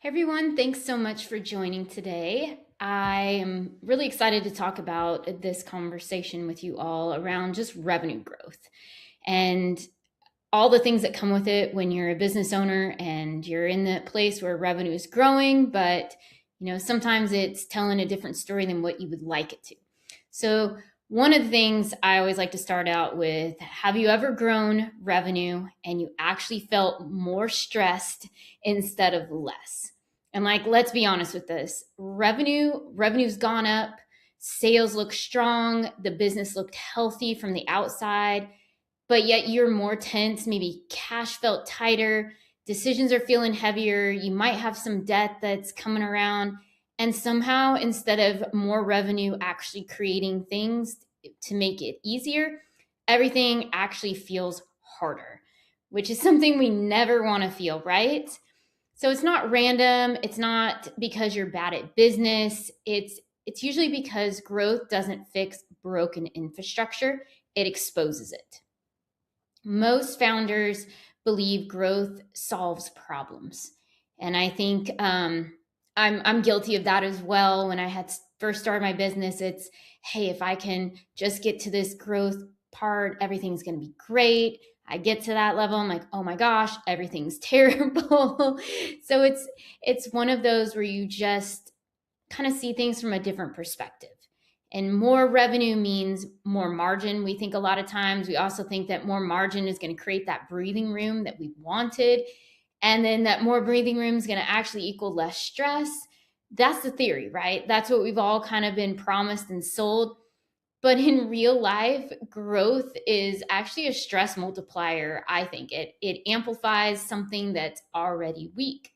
Hey everyone, thanks so much for joining today. I am really excited to talk about this conversation with you all around just revenue growth and all the things that come with it when you're a business owner and you're in that place where revenue is growing, but sometimes it's telling a different story than what you would like it to. So, one of the things I always like to start out with, have you ever grown revenue and you actually felt more stressed instead of less? And let's be honest with this. Revenue's gone up, sales look strong, the business looked healthy from the outside, but yet you're more tense, maybe cash felt tighter, decisions are feeling heavier, you might have some debt that's coming around, and somehow instead of more revenue actually creating things to make it easier, everything actually feels harder, which is something we never want to feel, right? So it's not random, it's not because you're bad at business, it's usually because growth doesn't fix broken infrastructure, it exposes it. Most founders believe growth solves problems. And I think I'm guilty of that as well. When I had first started my business, it's, hey, if I can just get to this growth part, everything's going to be great. I get to that level, I'm like, oh my gosh, everything's terrible. So it's one of those where you just kind of see things from a different perspective. And more revenue means more margin. We think a lot of times, we also think that more margin is going to create that breathing room that we wanted. And then that more breathing room is going to actually equal less stress. That's the theory, right? That's what we've all kind of been promised and sold. But in real life, growth is actually a stress multiplier, I think. It amplifies something that's already weak.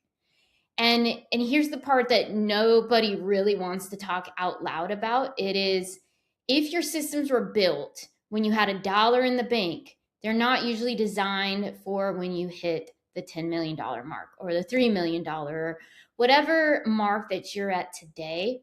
And here's the part that nobody really wants to talk out loud about. It is, if your systems were built when you had $1 in the bank, they're not usually designed for when you hit the $10 million mark or the $3 million or whatever mark that you're at today.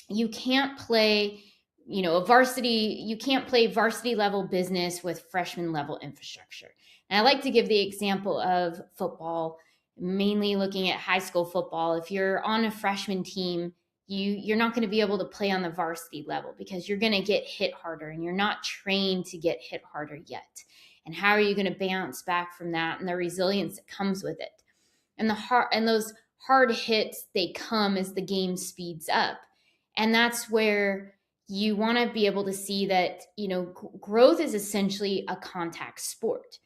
You can't play, you can't play varsity level business with freshman level infrastructure. And I like to give the example of football, mainly looking at high school football. If you're on a freshman team, you're not going to be able to play on the varsity level because you're going to get hit harder and you're not trained to get hit harder yet. And how are you going to bounce back from that and the resilience that comes with it? And those hard hits, they come as the game speeds up. And that's where you want to be able to see that, growth is essentially a contact sport.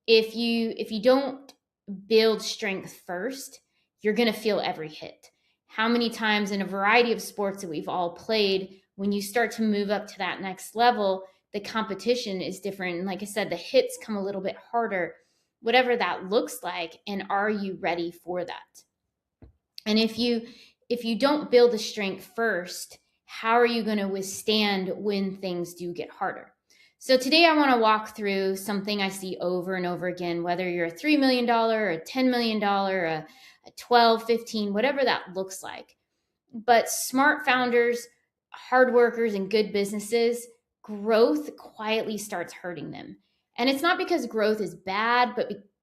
If you don't build strength first, you're going to feel every hit. How many times in a variety of sports that we've all played, when you start to move up to that next level, the competition is different. And like I said, the hits come a little bit harder, whatever that looks like. And are you ready for that? And if you don't build the strength first, how are you going to withstand when things do get harder? So today I want to walk through something I see over and over again, whether you're a $3 million or a $10 million, a 12, 15, whatever that looks like. But smart founders, hard workers, and good businesses, growth quietly starts hurting them. And it's not because growth is bad,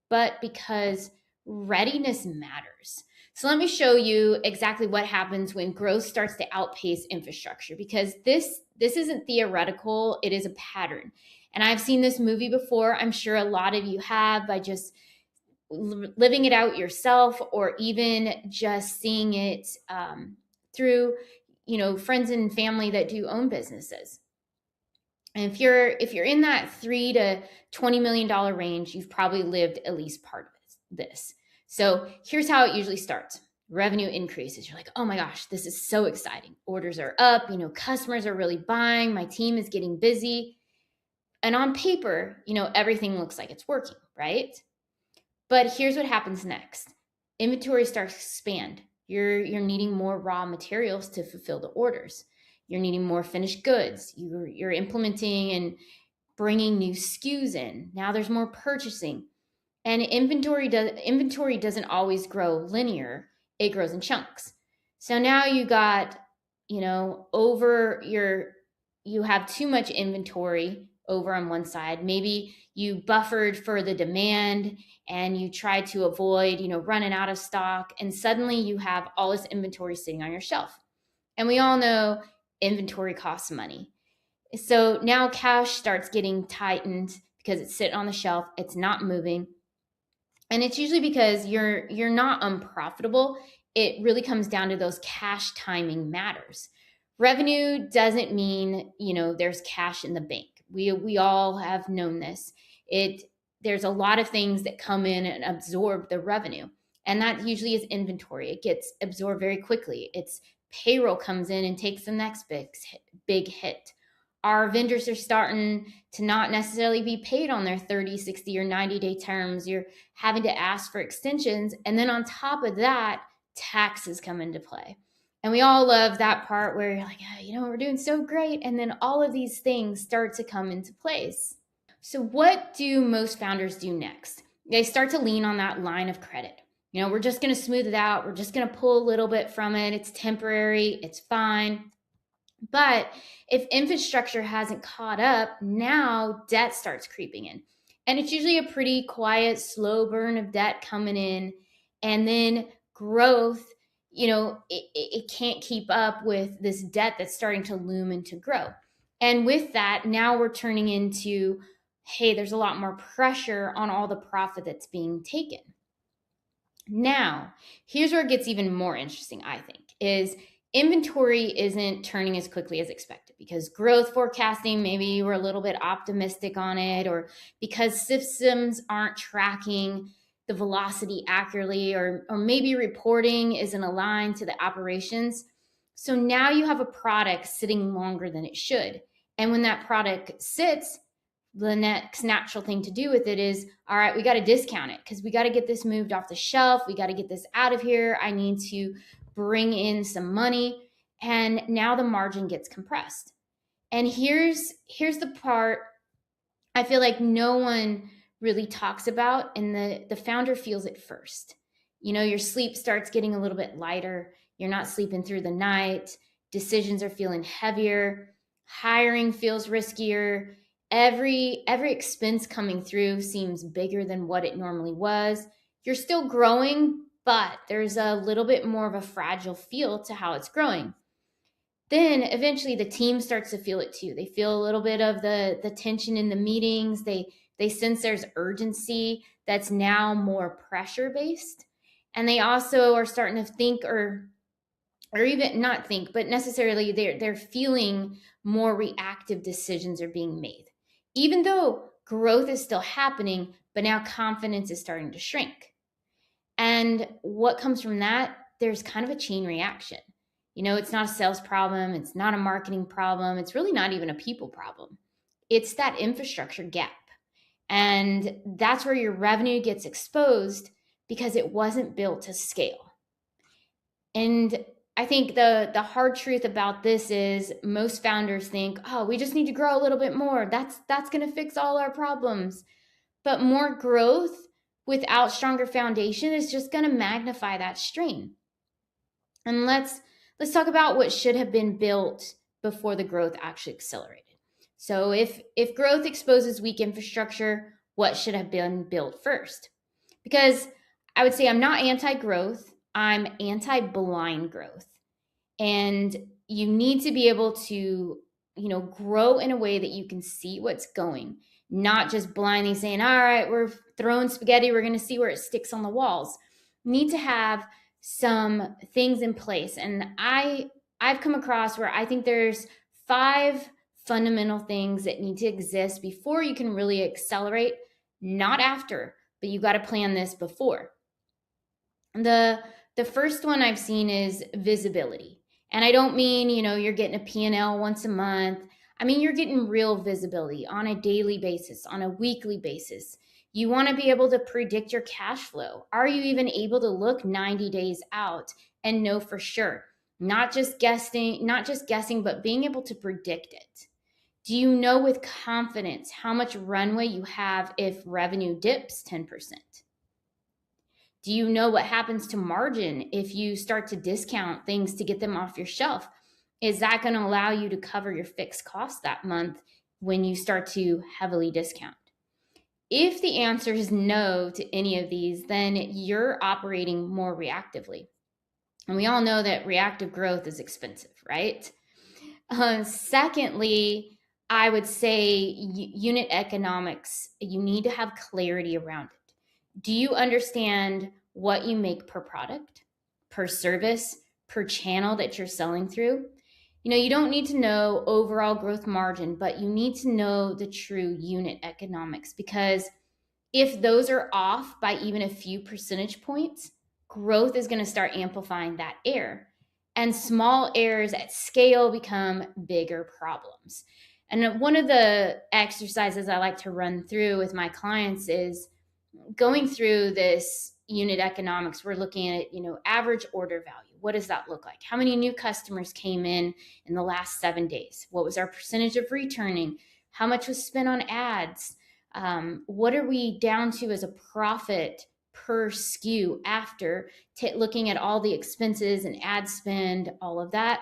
but because readiness matters. So let me show you exactly what happens when growth starts to outpace infrastructure, because this isn't theoretical, it is a pattern. And I've seen this movie before. I'm sure a lot of you have, by just living it out yourself, or even just seeing it through friends and family that do own businesses. And if you're in that $3 to $20 million range, you've probably lived at least part of this. So here's how it usually starts. Revenue increases. You're like, oh my gosh, this is so exciting. Orders are up, customers are really buying, my team is getting busy. And on paper, everything looks like it's working, right? But here's what happens next. Inventory starts to expand. You're needing more raw materials to fulfill the orders. You're needing more finished goods. You're implementing and bringing new SKUs in. Now there's more purchasing. And inventory doesn't always grow linear. It grows in chunks. So now you got, you have too much inventory over on one side. Maybe you buffered for the demand and you tried to avoid, running out of stock, and suddenly you have all this inventory sitting on your shelf. And we all know inventory costs money. So now cash starts getting tightened because it's sitting on the shelf, it's not moving. And it's usually because you're not unprofitable. It really comes down to those cash timing matters. Revenue doesn't mean, there's cash in the bank. We all have known this. There's a lot of things that come in and absorb the revenue. And that usually is inventory. It gets absorbed very quickly. It's payroll comes in and takes the next big hit. Our vendors are starting to not necessarily be paid on their 30, 60, or 90-day terms. You're having to ask for extensions. And then on top of that, taxes come into play. And we all love that part where you're like, we're doing so great. And then all of these things start to come into place. So what do most founders do next? They start to lean on that line of credit. We're just going to smooth it out. We're just going to pull a little bit from it. It's temporary. It's fine. But if infrastructure hasn't caught up, now debt starts creeping in. And it's usually a pretty quiet, slow burn of debt coming in. And then growth, it can't keep up with this debt that's starting to loom and to grow. And with that, now we're turning into, hey, there's a lot more pressure on all the profit that's being taken. Now, here's where it gets even more interesting, I think, is inventory isn't turning as quickly as expected because growth forecasting, maybe you were a little bit optimistic on it, or because systems aren't tracking the velocity accurately, or maybe reporting isn't aligned to the operations. So now you have a product sitting longer than it should. And when that product sits, the next natural thing to do with it is, all right, we got to discount it because we got to get this moved off the shelf. We got to get this out of here. I need to bring in some money. And now the margin gets compressed. And here's the part I feel like no one really talks about, and the founder feels it first. Your sleep starts getting a little bit lighter. You're not sleeping through the night. Decisions are feeling heavier. Hiring feels riskier. Every expense coming through seems bigger than what it normally was. You're still growing, but there's a little bit more of a fragile feel to how it's growing. Then eventually the team starts to feel it too. They feel a little bit of the tension in the meetings. They sense there's urgency that's now more pressure based. And they also are starting to think or even not think, but necessarily they're feeling more reactive decisions are being made. Even though growth is still happening, but now confidence is starting to shrink. And what comes from that, there's kind of a chain reaction. It's not a sales problem. It's not a marketing problem. It's really not even a people problem. It's that infrastructure gap. And that's where your revenue gets exposed because it wasn't built to scale. And I think the hard truth about this is most founders think, oh, we just need to grow a little bit more. That's going to fix all our problems. But more growth without stronger foundation is just going to magnify that strain. And let's talk about what should have been built before the growth actually accelerated. So if growth exposes weak infrastructure, what should have been built first? Because I would say I'm not anti-growth. I'm anti-blind growth. And you need to be able to, grow in a way that you can see what's going, not just blindly saying, all right, we're throwing spaghetti. We're going to see where it sticks on the walls. You need to have some things in place. And I've come across where I think there's 5 fundamental things that need to exist before you can really accelerate, not after, but you got to plan this before. The first one I've seen is visibility. And I don't mean, you're getting a P&L once a month. I mean, you're getting real visibility on a daily basis, on a weekly basis. You want to be able to predict your cash flow. Are you even able to look 90 days out and know for sure? Not just guessing, but being able to predict it. Do you know with confidence how much runway you have if revenue dips 10%? Do you know what happens to margin if you start to discount things to get them off your shelf? Is that going to allow you to cover your fixed costs that month, when you start to heavily discount? If the answer is no to any of these, then you're operating more reactively. And we all know that reactive growth is expensive, right? Secondly, I would say unit economics, you need to have clarity around it. Do you understand what you make per product, per service, per channel that you're selling through? You don't need to know overall growth margin, but you need to know the true unit economics, because if those are off by even a few percentage points, growth is going to start amplifying that error. And small errors at scale become bigger problems. And one of the exercises I like to run through with my clients is going through this unit economics. We're looking at, average order value. What does that look like? How many new customers came in the last 7 days? What was our percentage of returning? How much was spent on ads? What are we down to as a profit per SKU after looking at all the expenses and ad spend, all of that?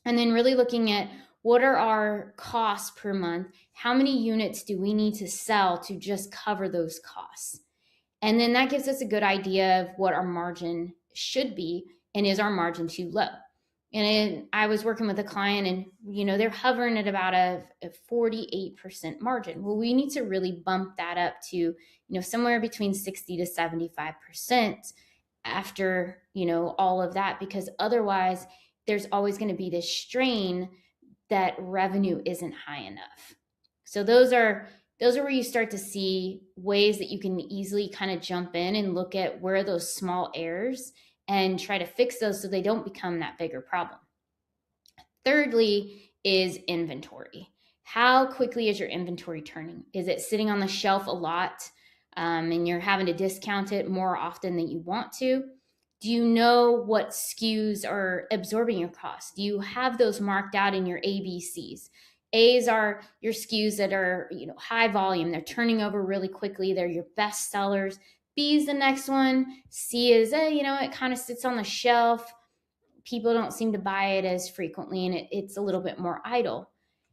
And then really looking at what are our costs per month? How many units do we need to sell to just cover those costs? And then that gives us a good idea of what our margin should be, and is our margin too low? And I was working with a client, and they're hovering at about a 48% margin. Well, we need to really bump that up to somewhere between 60 to 75% after all of that, because otherwise there's always going to be this strain that revenue isn't high enough. So those are where you start to see ways that you can easily kind of jump in and look at where are those small errors and try to fix those so they don't become that bigger problem. Thirdly is inventory. How quickly is your inventory turning? Is it sitting on the shelf a lot, and you're having to discount it more often than you want to? Do you know what SKUs are absorbing your costs? Do you have those marked out in your ABCs? A's are your SKUs that are high volume. They're turning over really quickly. They're your best sellers. B is the next one. C is, it kind of sits on the shelf. People don't seem to buy it as frequently, and it's a little bit more idle.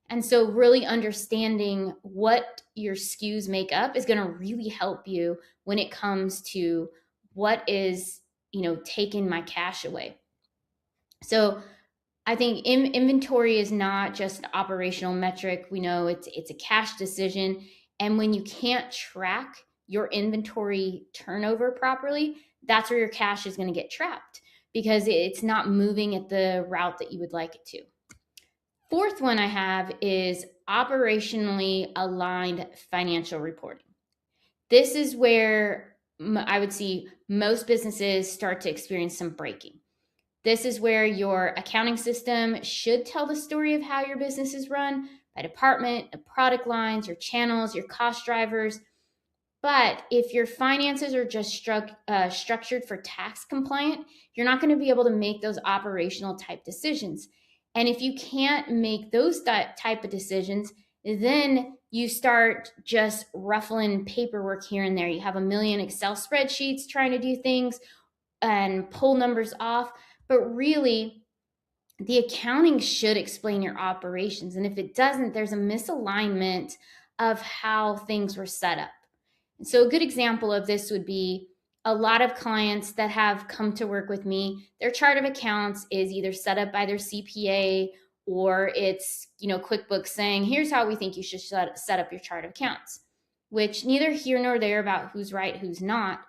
And so really understanding what your SKUs make up is going to really help you when it comes to what is, taking my cash away. So I think inventory is not just an operational metric. We know it's a cash decision. And when you can't track your inventory turnover properly, that's where your cash is going to get trapped, because it's not moving at the route that you would like it to. Fourth one I have is operationally aligned financial reporting. This is where I would see most businesses start to experience some breaking. This is where your accounting system should tell the story of how your business is run by department, the product lines, your channels, your cost drivers. But if your finances are just structured for tax compliant, you're not going to be able to make those operational type decisions. And if you can't make those type of decisions, then you start just ruffling paperwork here and there. You have a million Excel spreadsheets trying to do things and pull numbers off. But really, the accounting should explain your operations. And if it doesn't, there's a misalignment of how things were set up. And so a good example of this would be a lot of clients that have come to work with me, their chart of accounts is either set up by their CPA, or it's, QuickBooks saying, here's how we think you should set up your chart of accounts, which neither here nor there about who's right, who's not.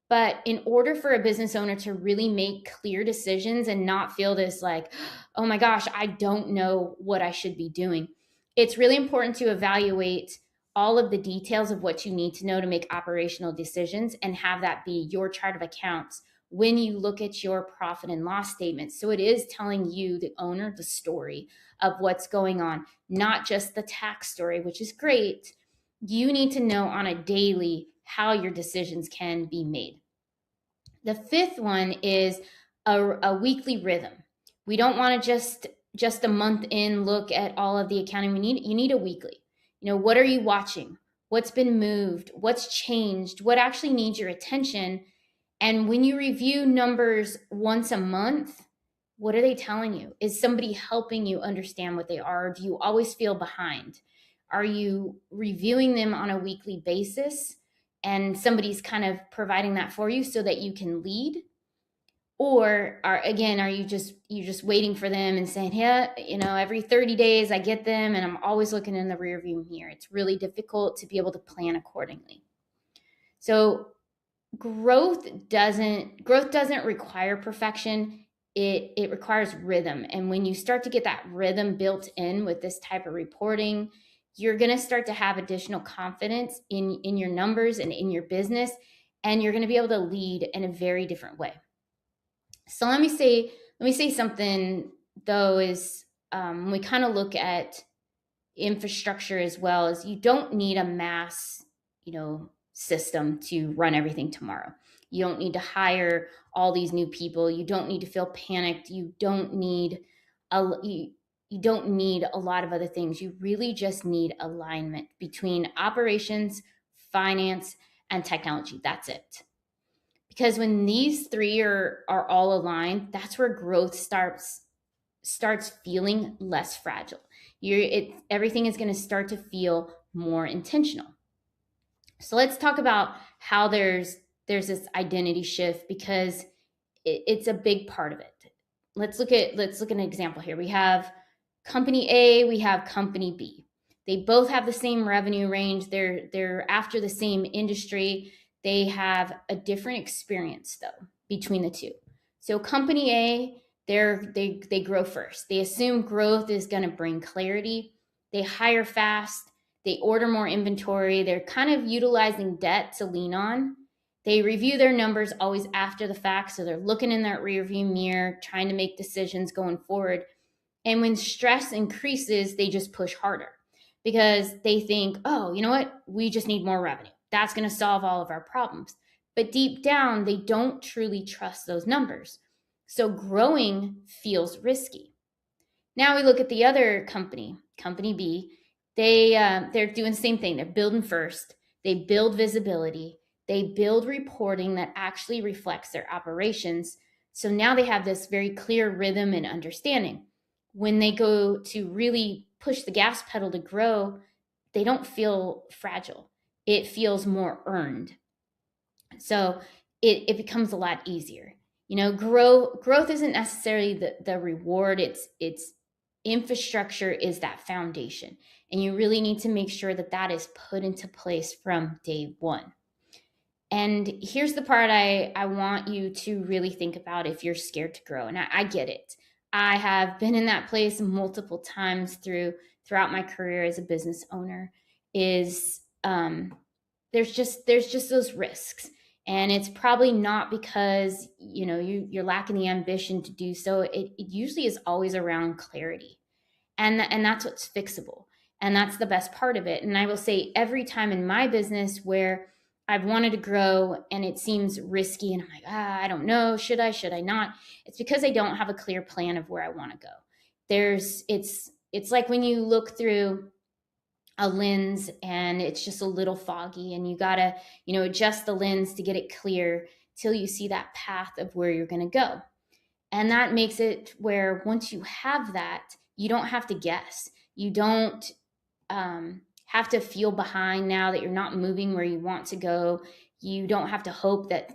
But in order for a business owner to really make clear decisions and not feel this like, oh my gosh, I don't know what I should be doing, it's really important to evaluate all of the details of what you need to know to make operational decisions and have that be your chart of accounts when you look at your profit and loss statement. So it is telling you, the owner, the story of what's going on, not just the tax story, which is great. You need to know on a daily how your decisions can be made. The fifth one is a weekly rhythm. We don't want to just a month in look at all of the accounting. You need a weekly. What are you watching? What's been moved? What's changed? What actually needs your attention? And when you review numbers once a month, what are they telling you? Is somebody helping you understand what they are? Or do you always feel behind? Are you reviewing them on a weekly basis and somebody's kind of providing that for you so that you can lead? Or are you just waiting for them and saying, yeah, every 30 days I get them and I'm always looking in the rear view mirror? It's really difficult to be able to plan accordingly. So growth doesn't require perfection. It requires rhythm. And when you start to get that rhythm built in with this type of reporting, you're going to start to have additional confidence in your numbers and in your business, and you're going to be able to lead in a very different way. So let me say something though is we kind of look at infrastructure as well, as you don't need a mass, system to run everything tomorrow. You don't need to hire all these new people. You don't need to feel panicked. You don't need a lot of other things. You really just need alignment between operations, finance, and technology. That's it. Because when these three are all aligned, that's where growth starts feeling less fragile. Everything is going to start to feel more intentional. So let's talk about how there's this identity shift, because it's a big part of it. Let's look at an example here. We have company A, we have company B. They both have the same revenue range. They're after the same industry. They have a different experience though between the two. So company A, they grow first. They assume growth is going to bring clarity. They hire fast. They order more inventory. They're kind of utilizing debt to lean on. They review their numbers always after the fact. So they're looking in that rearview mirror, trying to make decisions going forward. And when stress increases, they just push harder because they think, oh, you know what? We just need more revenue. That's going to solve all of our problems. But deep down, they don't truly trust those numbers. So growing feels risky. Now we look at the other company, company B. They're doing the same thing. They're building first. They build visibility. They build reporting that actually reflects their operations. So now they have this very clear rhythm and understanding. When they go to really push the gas pedal to grow, they don't feel fragile. It feels more earned. So it becomes a lot easier. Growth isn't necessarily the reward. It's infrastructure is that foundation. And you really need to make sure that is put into place from day one. And here's the part I want you to really think about if you're scared to grow. And I get it. I have been in that place multiple times throughout my career as a business owner. Is there's just those risks, and it's probably not because you're lacking the ambition to do so. It usually is always around clarity, and that's what's fixable, and that's the best part of it. And I will say, every time in my business where I've wanted to grow and it seems risky and I'm like, I don't know, should I not? It's because I don't have a clear plan of where I want to go. It's like when you look through a lens and it's just a little foggy, and you gotta adjust the lens to get it clear till you see that path of where you're going to go. And that makes it where once you have that, you don't have to guess. You don't have to feel behind now that you're not moving where you want to go. You don't have to hope that,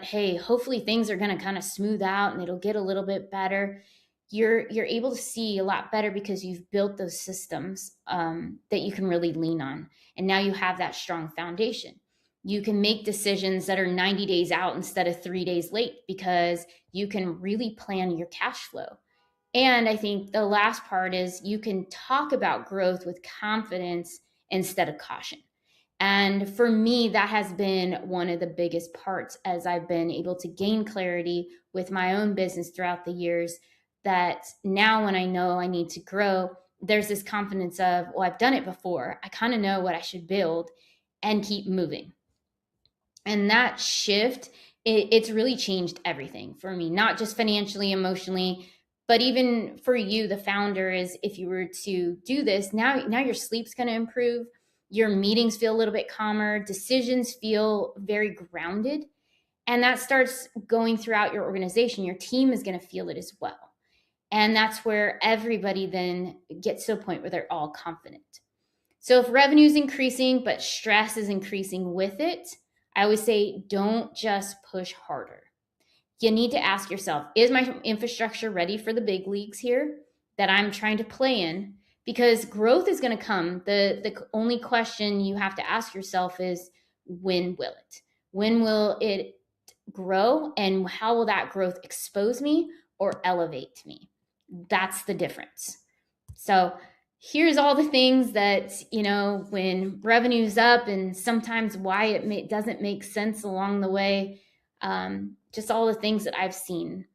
hey, hopefully things are going to kind of smooth out and it'll get a little bit better. You're able to see a lot better because you've built those systems that you can really lean on. And now you have that strong foundation. You can make decisions that are 90 days out instead of 3 days late because you can really plan your cash flow. And I think the last part is you can talk about growth with confidence instead of caution. And for me, that has been one of the biggest parts as I've been able to gain clarity with my own business throughout the years, that now when I know I need to grow, there's this confidence of, well, I've done it before. I kind of know what I should build and keep moving. And that shift, it's really changed everything for me, not just financially, emotionally, but even for you, the founder, is if you were to do this, now your sleep's going to improve. Your meetings feel a little bit calmer. Decisions feel very grounded. And that starts going throughout your organization. Your team is going to feel it as well. And that's where everybody then gets to a point where they're all confident. So if revenue is increasing, but stress is increasing with it, I always say don't just push harder. You need to ask yourself, is my infrastructure ready for the big leagues here that I'm trying to play in? Because growth is going to come. The only question you have to ask yourself is, when will it? When will it grow, and how will that growth expose me or elevate me? That's the difference. So here's all the things that, when revenue's up, and sometimes why doesn't make sense along the way. Just all the things that I've seen.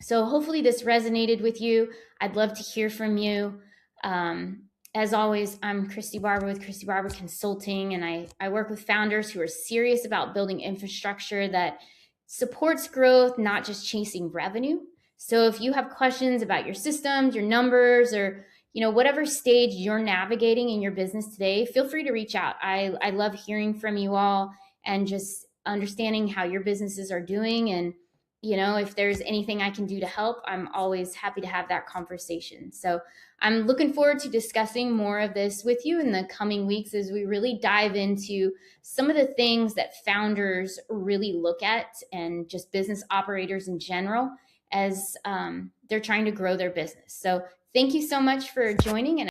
So hopefully this resonated with you. I'd love to hear from you. As always, I'm Christy Barber with Christy Barber Consulting, and I work with founders who are serious about building infrastructure that supports growth, not just chasing revenue. So if you have questions about your systems, your numbers, or whatever stage you're navigating in your business today, feel free to reach out. I love hearing from you all and just understanding how your businesses are doing. And if there's anything I can do to help, I'm always happy to have that conversation. So I'm looking forward to discussing more of this with you in the coming weeks as we really dive into some of the things that founders really look at, and just business operators in general, as they're trying to grow their business. So thank you so much for joining. And